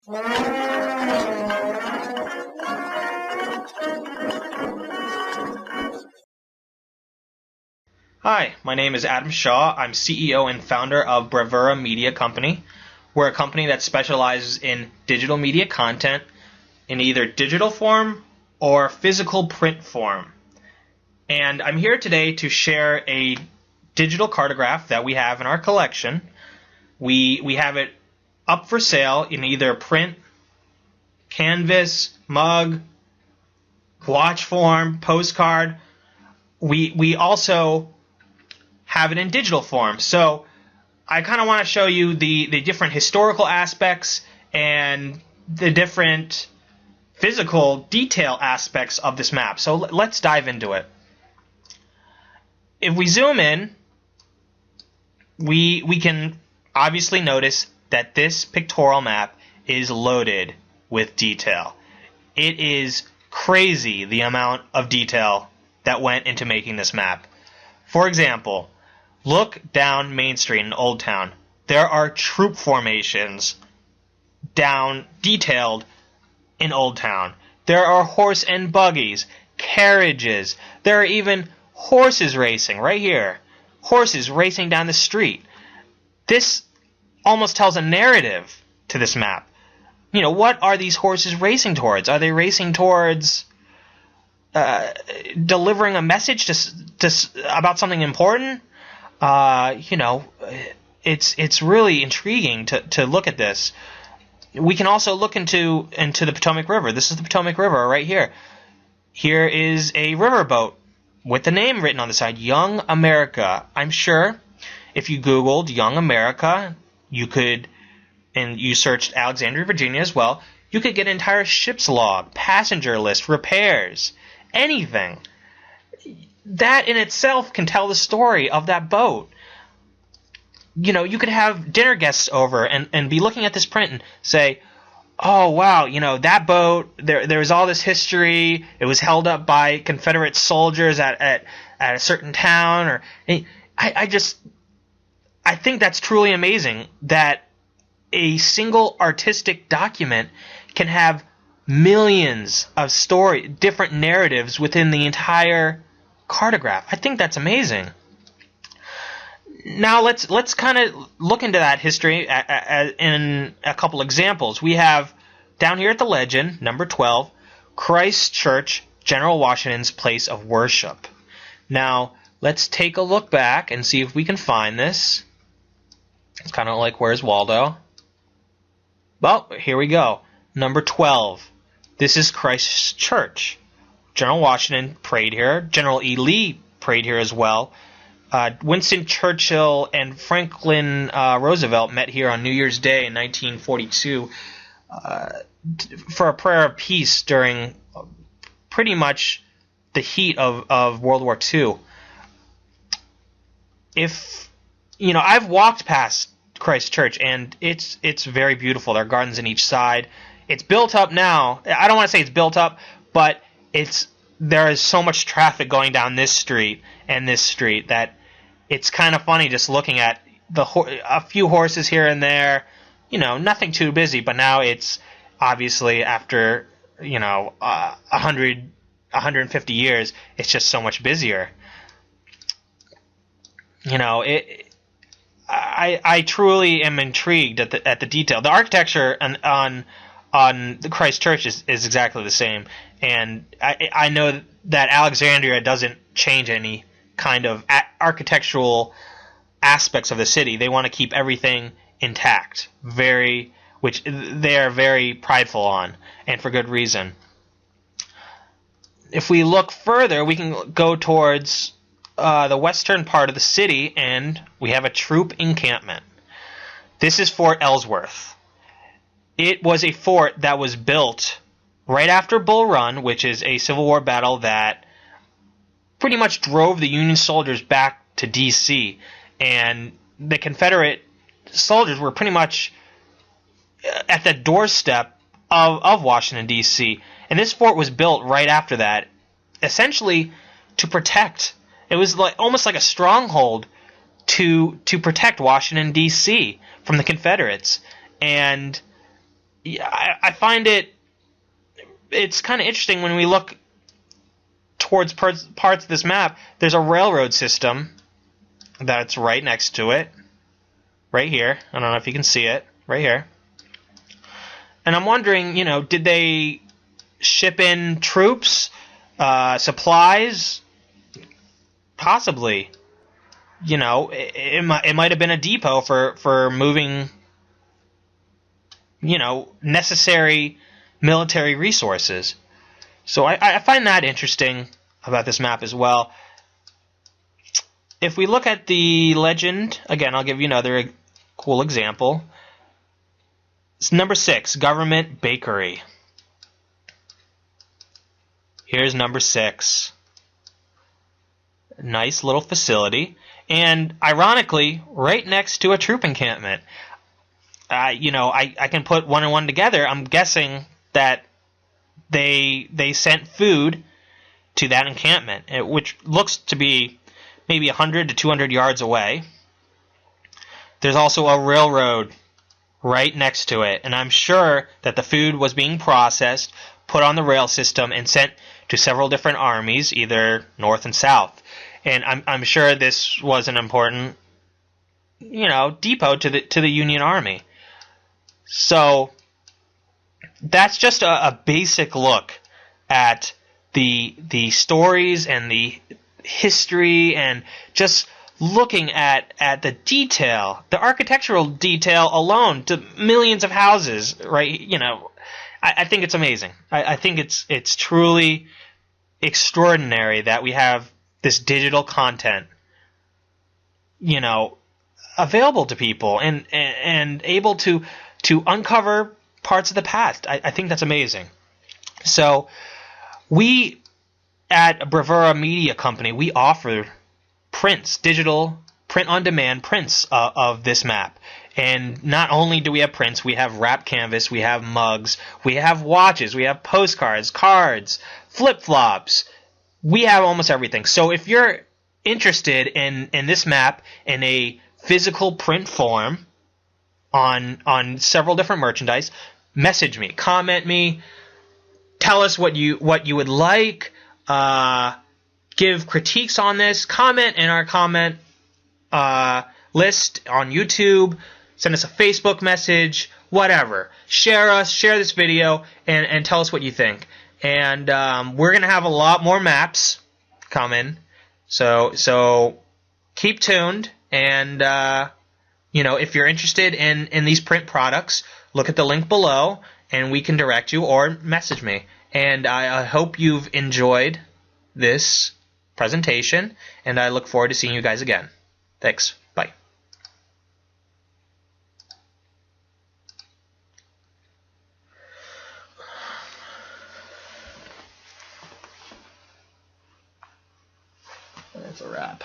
Hi, my name is Adam Shaw. I'm CEO and founder of Bravura Media Company. We're a company that specializes in digital media content in either digital form or physical print form. And I'm here today to share a digital cartograph that we have in our collection. We have it up for sale in either print, canvas, mug, watch form, postcard. We also have it in digital form. So I kind of want to show you the different historical aspects and the different physical detail aspects of this map. So let's dive into it. If we zoom in, we can obviously notice that this pictorial map is loaded with detail. It is crazy the amount of detail that went into making this map. For example, look down Main Street in Old Town. There are troop formations down detailed in Old Town. There are horse and buggies, carriages. There are even horses racing right here. Horses racing down the street. This almost tells a narrative to this map. You know, what are these horses racing towards? Are they racing towards delivering a message about something important? It's really intriguing to look at this. We can also look into the Potomac River. This is the Potomac River right here. Here is a riverboat with the name written on the side, Young America. I'm sure if you Googled Young America, you could, and you searched Alexandria Virginia as well, you could get an entire ship's log, passenger list, repairs, anything. That in itself can tell the story of that boat. You know, you could have dinner guests over and be looking at this print and say, oh, wow, you know, that boat, there was all this history. It was held up by Confederate soldiers at a certain town. Or I think that's truly amazing that a single artistic document can have millions of different narratives within the entire cartograph. I think that's amazing. Now let's kind of look into that history in a couple examples. We have down here at the legend, number 12, Christ Church, General Washington's place of worship. Now let's take a look back and see if we can find this. It's kind of like Where's Waldo? Well, here we go. Number 12. This is Christ Church. General Washington prayed here. General E. Lee prayed here as well. Winston Churchill and Franklin Roosevelt met here on New Year's Day in 1942 for a prayer of peace during pretty much the heat of World War II. I've walked past Christ Church, and it's very beautiful. There are gardens on each side. It's built up now. I don't want to say it's built up, but there is so much traffic going down this street and this street that it's kind of funny just looking at a few horses here and there. You know, nothing too busy, but now it's obviously after 150 years, it's just so much busier. You know, I truly am intrigued at the detail. The architecture on the Christ Church is exactly the same, and I know that Alexandria doesn't change any kind of architectural aspects of the city. They want to keep everything intact, which they are very prideful on, and for good reason. If we look further, we can go towards the western part of the city, and we have a troop encampment. This is Fort Ellsworth. It was a fort that was built right after Bull Run, which is a Civil War battle that pretty much drove the Union soldiers back to D.C., and the Confederate soldiers were pretty much at the doorstep of Washington, D.C., and this fort was built right after that, essentially to protect. It was almost like a stronghold to protect Washington, D.C. from the Confederates. And yeah, I find it's kind of interesting when we look towards parts of this map. There's a railroad system that's right next to it, right here. I don't know if you can see it, right here. And I'm wondering, did they ship in troops, supplies? Possibly. It might have been a depot for moving, necessary military resources. So I find that interesting about this map as well. If we look at the legend, again, I'll give you another cool example. It's number 6, Government Bakery. Here's number 6. Nice little facility. And ironically, right next to a troop encampment. I can put one and one together. I'm guessing that they sent food to that encampment, which looks to be maybe 100 to 200 yards away. There's also a railroad right next to it, and I'm sure that the food was being processed, put on the rail system, and sent to several different armies, either north and south. And I'm sure this was an important, depot to the Union Army. So that's just a basic look at the stories and the history, and just looking at the detail, the architectural detail alone, to millions of houses, right? I think it's amazing. I think it's truly extraordinary that we have this digital content, available to people and able to uncover parts of the past. I think that's amazing. So we at Bravura Media Company, we offer prints, digital print-on-demand prints of this map. And not only do we have prints, we have wrap canvas, we have mugs, we have watches, we have postcards, cards, flip-flops. We have almost everything. So if you're interested in this map in a physical print form on several different merchandise, message me, comment me, tell us what you would like, give critiques on this, comment in our comment list on YouTube, send us a Facebook message, whatever. Share this video, and tell us what you think. And we're going to have a lot more maps coming, so keep tuned. And if you're interested in these print products, look at the link below, and we can direct you, or message me. And I hope you've enjoyed this presentation, and I look forward to seeing you guys again. Thanks. Bye. That's a wrap.